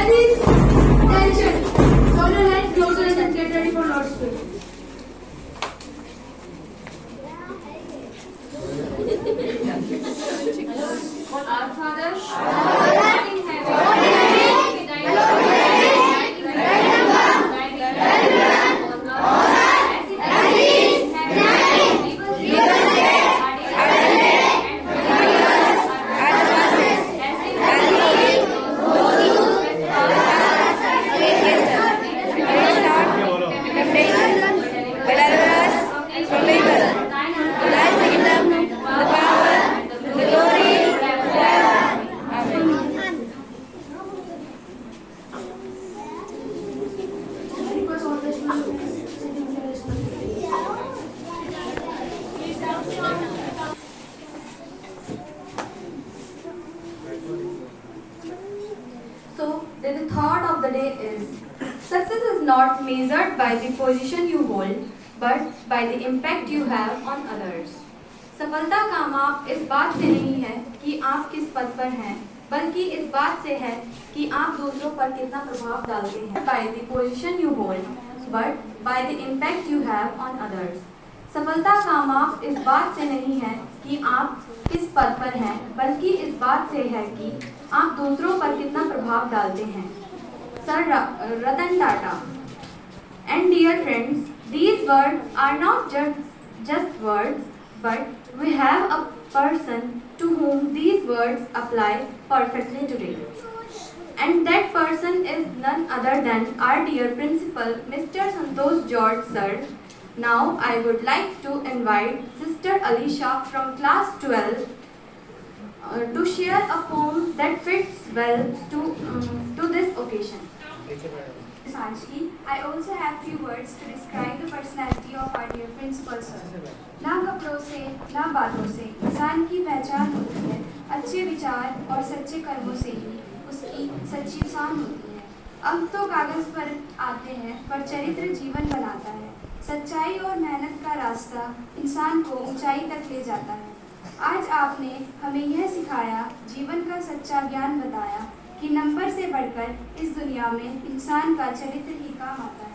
Ready? Attention. Hold your hands, close your eyes and get ready for Lord's Prayer. Our Father, who art in heaven, hallowed be thy name. Thy kingdom come, thy will be done on earth as it is in heaven. Give us this day our daily bread, and forgive us our trespasses, as we forgive those who trespass against us. But deliver us from evil. Thine is the kingdom, the power, the glory forever. Amen. Request all the students sitting in their respective So, the thought of the day is, success is not measured by the position you hold, but by the impact you have on others. सफलता का माप इस बात से नहीं है कि आप किस पद पर हैं, बल्कि इस बात से है कि आप दूसरों पर कितना प्रभाव डालते हैं. By the position you hold, but by the impact you have on others. सफलता का माप इस बात से नहीं है कि आप किस पद पर हैं, बल्कि इस बात से है कि आप दूसरों पर कितना प्रभाव डालते हैं. Sir Ratan Tata. And dear friends, these words are not just words, but we have a person to whom these words apply perfectly today. And that person is none other than our dear principal, Mr. Santosh George sir. Now I would like to invite Sister Alisha from class 12 to share a poem that fits well to this occasion. Sanchi, I also have few words to describe the personality of our dear principal sir. ना कपड़ों से ना बातों से इंसान की पहचान होती है, अच्छे विचार और सच्चे कर्मों से ही उसकी सच्ची पहचान होती है. अंक तो कागज पर आते हैं, पर चरित्र जीवन बनाता है. सच्चाई और मेहनत का रास्ता इंसान को ऊंचाई तक ले जाता है. आज आपने हमें यह सिखाया, जीवन का सच्चा ज्ञान बताया कि नंबर से बढ़कर इस दुनिया में इंसान का चरित्र ही काम आता है.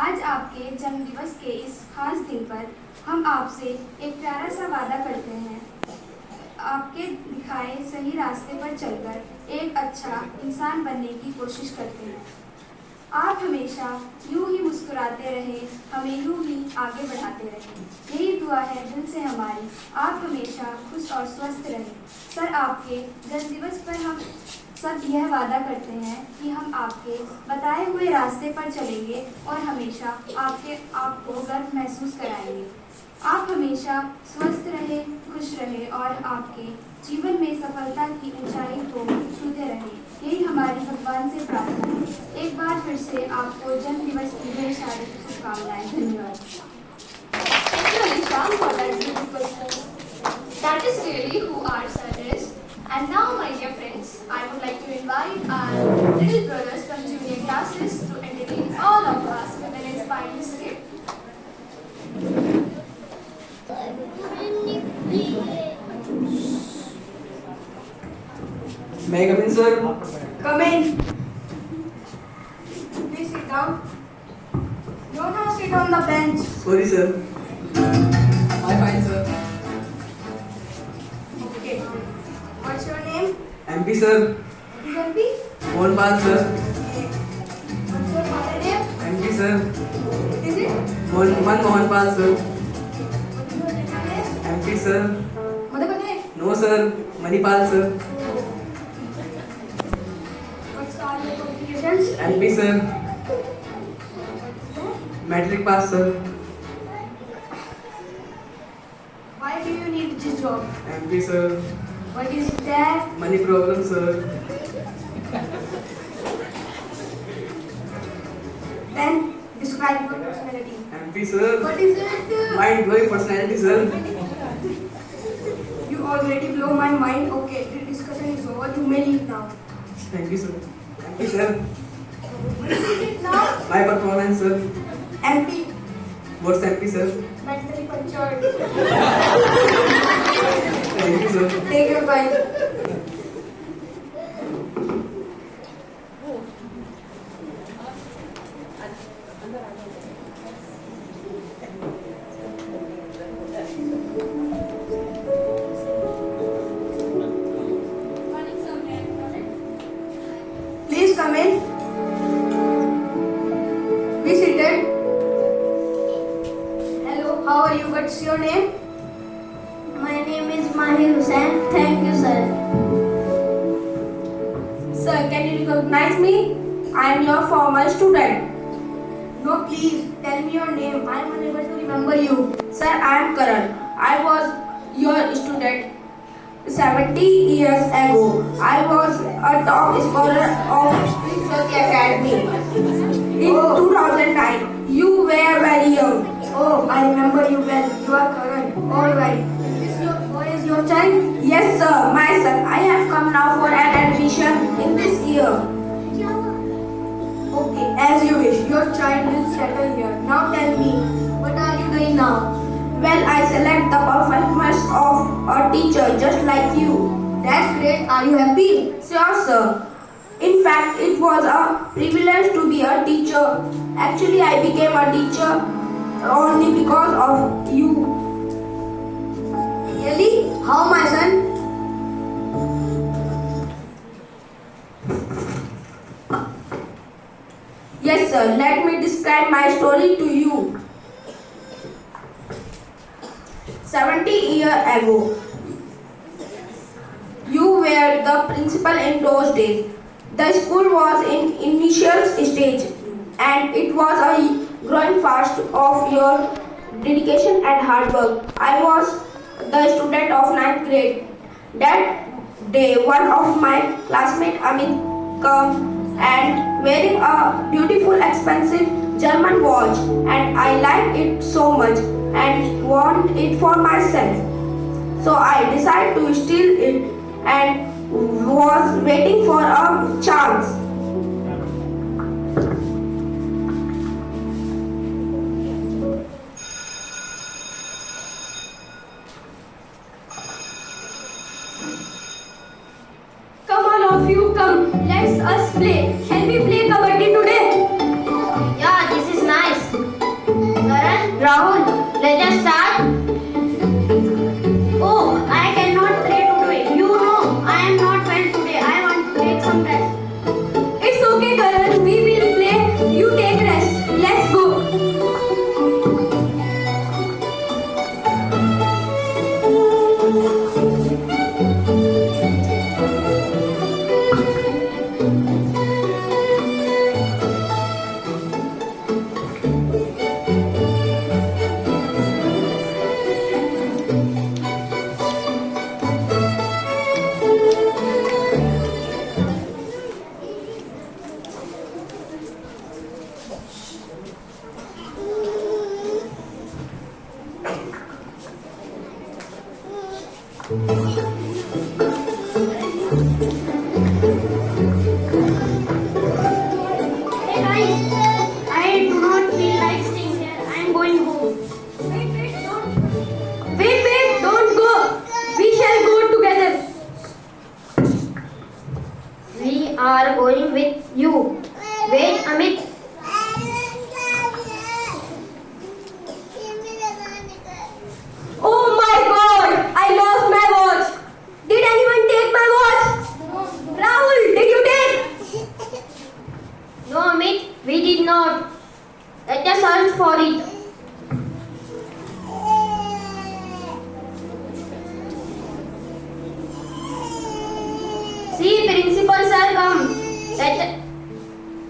आज आपके जन्मदिवस के इस खास दिन पर हम आपसे एक प्यारा सा वादा करते हैं. आपके दिखाए सही रास्ते पर चलकर एक अच्छा इंसान बनने की कोशिश करते हैं. आप हमेशा यूं ही मुस्कुराते रहे, हमें यूं ही आगे बढ़ाते रहे. यही दुआ है दिल से हमारी. आप हमेशा खुश और स्वस्थ रहें. सर, आपके जन्मदिवस पर हम सब यह वादा करते हैं कि हम आपके बताए हुए रास्ते पर चलेंगे और हमेशा आपको गर्व महसूस कराएंगे. आप हमेशा स्वस्थ रहे, खुश रहे और आपके जीवन में सफलता की ऊंचाई को छूते रहे. यही हमारी भगवान से प्रार्थना है. एक बार फिर से आपको जन्मदिवस की ढेर सारी शुभकामनाएं. धन्यवाद. Thank you, Alisha, for that beautiful poem. That is really who our sir is. And now, my dear friends, I would like to invite our little brothers from junior classes to entertain all of us with an inspiring script. May I come in, sir? Come in. Please sit down. Don't now sit on the bench. Sorry, sir. I fine, sir. Okay. What's your name? MP, sir. MP? Mohanpal, sir. What's your father name? MP, sir. Is it? Mohanpal, sir. What's your name? MP, sir. Mother name? No, sir. Manipal, sir. What's all your qualifications? MP, sir. Matric pass, sir. Why do you need this job? MP, sir. What is that? Money problem, sir. Then describe your personality. MP, sir. What is it? Mind blowing personality, sir. You already blow my mind. Okay, the discussion is over. You may leave now. Thank you, sir. MP, sir. What is it now? My performance, sir. MP. What's MP, sir? Mentally matured. Thank you, sir. Take your bite. recognize me? I am your former student. No, please tell me your name. I am unable to remember you. Sir, I am Karan. I was your student 70 years ago. I was a top scholar of Shakti Academy. In 2009, you were very young. Oh, I remember you well. You are Karan. All right. What is your child? Yes, sir. My son. I have come now for an admission in this year. Okay, as you wish. Your child will settle here. Now tell me, what are you doing now? Well, I select the perfect match of a teacher just like you. That's great. Are you happy? Sure, sir. In fact, it was a privilege to be a teacher. Actually, I became a teacher only because of you. Really? How, my son? Yes, sir. Let me describe my story to you. 70 years ago, you were the principal in those days. The school was in initial stage and it was a growing fast of your dedication and hard work. I was the student of 9th grade. That day, one of my classmates, Amit, come and wearing a beautiful expensive German watch, and I liked it so much and want it for myself. So I decided to steal it and was waiting for a chance. Come on, all of you, come. Let's us play. Shall we play kabaddi today? Yeah, this is nice. Karan, Rahul, let us start. Oh, I cannot play today. You know, I am not well today. I want to take some rest. It's okay, Karan. We will play. You take rest. Let's go. Hey guys, I do not feel like staying here. I am going home. Wait, don't go. We shall go together. We are going with you. Wait, Amit. Oh my God! I lost my watch. Did anyone take my watch? Rahul, did you take? No, Amit, we did not. Let us search for it. See, principal sir come.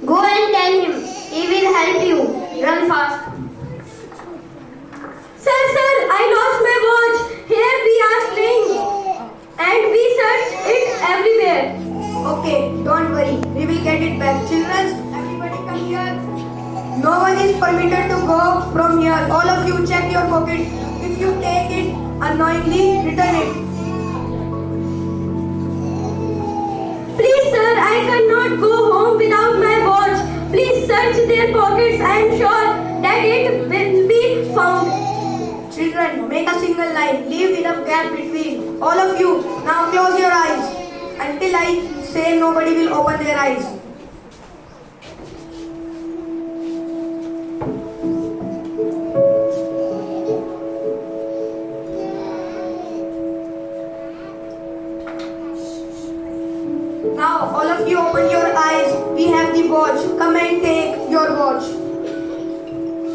Go and tell him. He will help you. Run fast. Sir, I lost my watch. Here we are playing. And we searched it everywhere. Okay, don't worry. We will get it back. Children, everybody come here. No one is permitted to go from here. All of you check your pocket. If you take it unknowingly, return it. Please, sir, I cannot go home without my watch. Please search their pockets. I am sure that it will be found. Children, make a single line. Leave enough gap between. All of you, now close your eyes. Until I say nobody will open their eyes. Now, all of you open your eyes. We have the watch. Come and take your watch.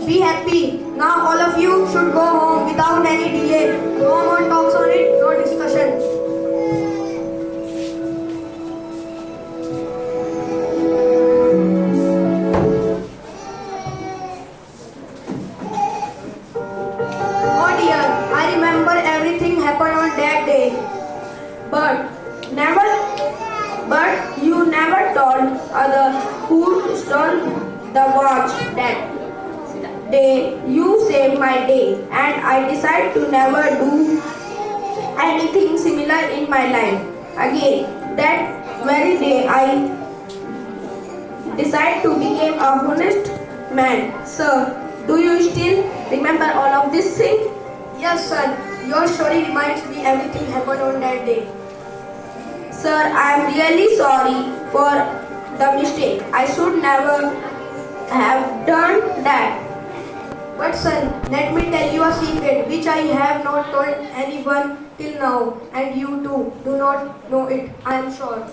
Be happy. Now, all of you should go home without any delay. No more talks on it, no discussion. But you never told other who stole the watch that day. You saved my day, and I decided to never do anything similar in my life again. That very day, I decided to become a honest man. Sir, do you still remember all of this thing? Yes, son. Your story reminds me everything happened on that day. Sir, I am really sorry for the mistake. I should never have done that. But son, let me tell you a secret which I have not told anyone till now, and you too do not know it, I am sure.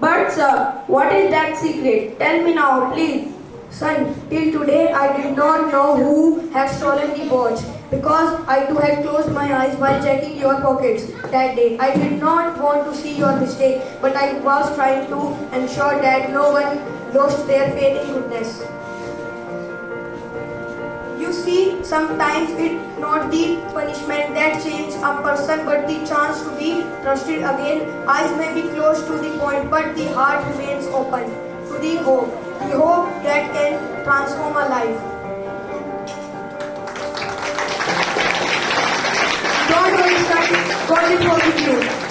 But sir, what is that secret? Tell me now, please. Son, till today I did not know who had stolen the watch because I too had closed my eyes while checking your pockets that day. I did not want to see your mistake, but I was trying to ensure that no one lost their faith in goodness. You see, sometimes it's not the punishment that changes a person, but the chance to be trusted again. Eyes may be closed to the point, but the heart remains open to the hope that can transform a life. Don't worry, son. God will forgive you.